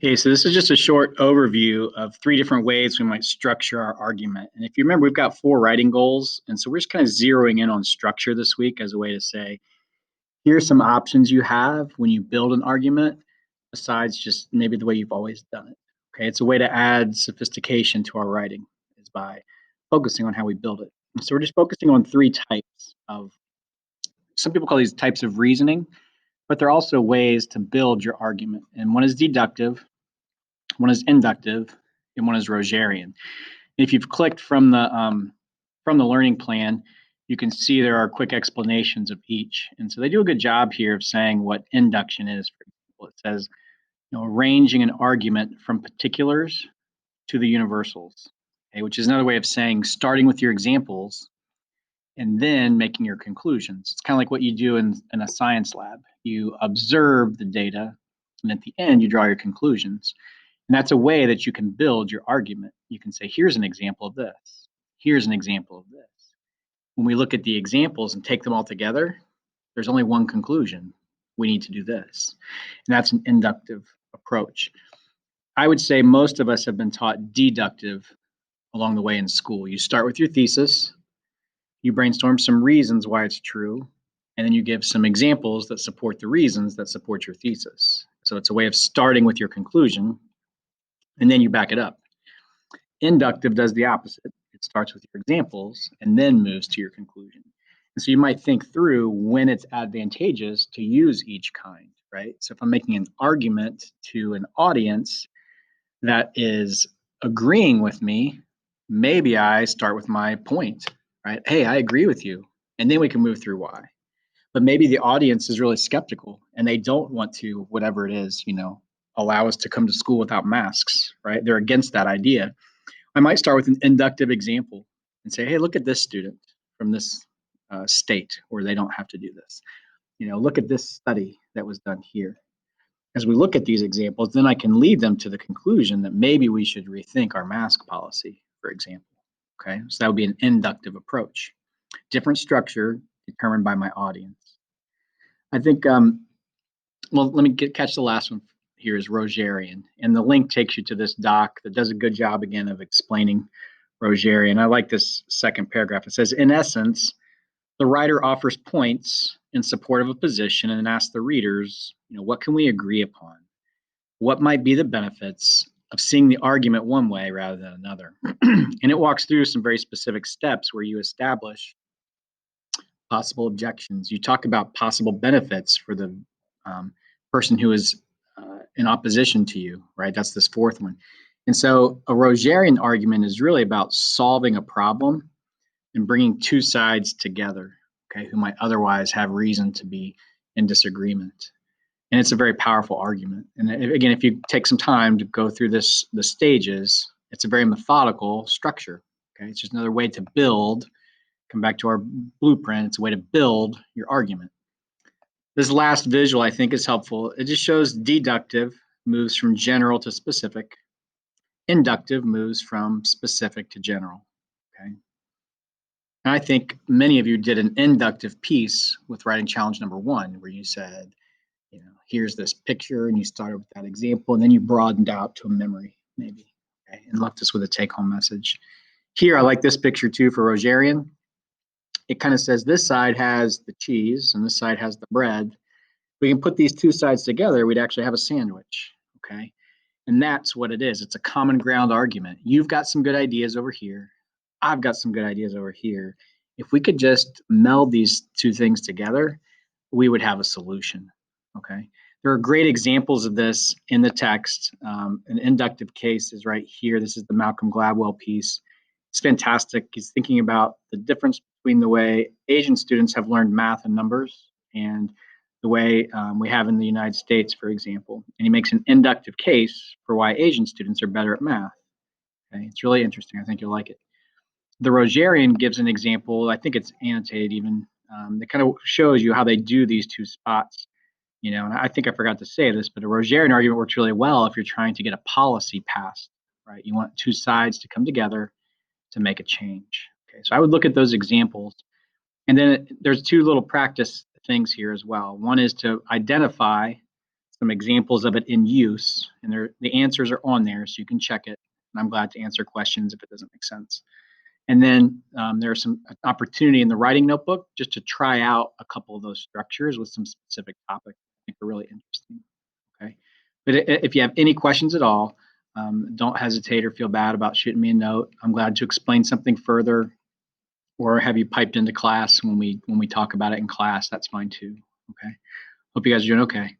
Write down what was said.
Hey, so this is just a short overview of three different ways we might structure our argument. And if you remember, we've got four writing goals. And so we're just kind of zeroing in on structure this week as a way to say, here's some options you have when you build an argument, besides just maybe the way you've always done it. Okay, it's a way to add sophistication to our writing is by focusing on how we build it. And so we're just focusing on three types of, some people call these types of reasoning, but they're also ways to build your argument. And one is deductive, one is inductive, and one is Rogerian. If you've clicked from the learning plan, you can see there are quick explanations of each. And so they do a good job here of saying what induction is. For example, it says, arranging an argument from particulars to the universals, okay, which is another way of saying starting with your examples and then making your conclusions. It's kind of like what you do in a science lab. You observe the data, and at the end, you draw your conclusions. And that's a way that you can build your argument. You can say, here's an example of this. Here's an example of this. When we look at the examples and take them all together, there's only one conclusion. We need to do this. And that's an inductive approach. I would say most of us have been taught deductive along the way in school. You start with your thesis, you brainstorm some reasons why it's true, and then you give some examples that support the reasons that support your thesis. So it's a way of starting with your conclusion, and then you back it up. Inductive does the opposite. It starts with your examples and then moves to your conclusion. And so you might think through when it's advantageous to use each kind, right? So if I'm making an argument to an audience that is agreeing with me, maybe I start with my point, right? Hey, I agree with you. And then we can move through why. But maybe the audience is really skeptical and they don't want to, whatever it is, allow us to come to school without masks, right? They're against that idea. I might start with an inductive example and say, hey, look at this student from this state where they don't have to do this. Look at this study that was done here. As we look at these examples, then I can lead them to the conclusion that maybe we should rethink our mask policy, for example. Okay, so that would be an inductive approach. Different structure determined by my audience. I think, well, let me catch the last one here is Rogerian. And the link takes you to this doc that does a good job, again, of explaining Rogerian. I like this second paragraph. It says, in essence, the writer offers points in support of a position and asks the readers, what can we agree upon? What might be the benefits of seeing the argument one way rather than another? And it walks through some very specific steps where you establish possible objections. You talk about possible benefits for the person who is in opposition to you, right? That's this fourth one. And so a Rogerian argument is really about solving a problem and bringing two sides together, okay, who might otherwise have reason to be in disagreement. And it's a very powerful argument. And again, if you take some time to go through the stages, it's a very methodical structure, okay? It's just another way to build, come back to our blueprint, it's a way to build your argument. This last visual I think is helpful. It just shows deductive moves from general to specific. Inductive moves from specific to general, okay? And I think many of you did an inductive piece with writing challenge number 1, where you said, here's this picture, and you started with that example, and then you broadened out to a memory, maybe, okay, and left us with a take-home message. Here, I like this picture too for Rogerian. It kind of says this side has the cheese, and this side has the bread. We can put these two sides together, we'd actually have a sandwich, okay? And that's what it is. It's a common ground argument. You've got some good ideas over here. I've got some good ideas over here. If we could just meld these two things together, we would have a solution, okay? There are great examples of this in the text. An inductive case is right here. This is the Malcolm Gladwell piece. It's fantastic. He's thinking about the difference between the way Asian students have learned math and numbers and the way we have in the United States, for example. And he makes an inductive case for why Asian students are better at math. Okay, it's really interesting. I think you'll like it. The Rogerian gives an example. I think it's annotated even. That kind of shows you how they do these two spots. And I think I forgot to say this, but a Rogerian argument works really well if you're trying to get a policy passed, right? You want two sides to come together to make a change. Okay, so I would look at those examples. And then there's two little practice things here as well. One is to identify some examples of it in use, and the answers are on there, so you can check it. And I'm glad to answer questions if it doesn't make sense. And then there's some opportunity in the writing notebook just to try out a couple of those structures with some specific topics I think are really interesting. Okay. But if you have any questions at all, don't hesitate or feel bad about shooting me a note. I'm glad to explain something further or have you piped into class when we talk about it in class. That's fine too. Okay. Hope you guys are doing okay.